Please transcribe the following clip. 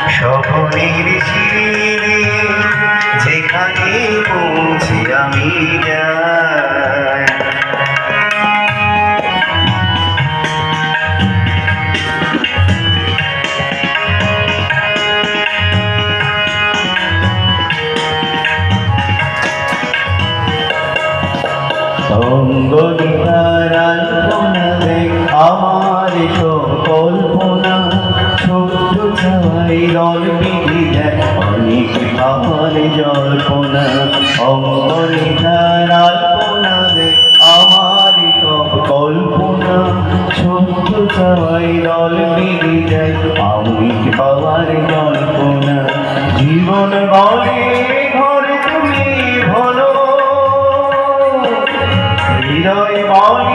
স্বপ্নের শিরে যেখানে পৌঁছে আমি যাই। আমার কল্পনা ছোট্ট ছাই দল বিধি যায় অনেক আমার জল্পনা অঙ্গনিধার আল্পনা দেখ আমার সব কল্পনা ছোট্ট ছাই দল বিধি যায় অনেক পাওয়ার জল্পনা জীবন বলে ঘরে তুমি ভলো হৃদয় বলে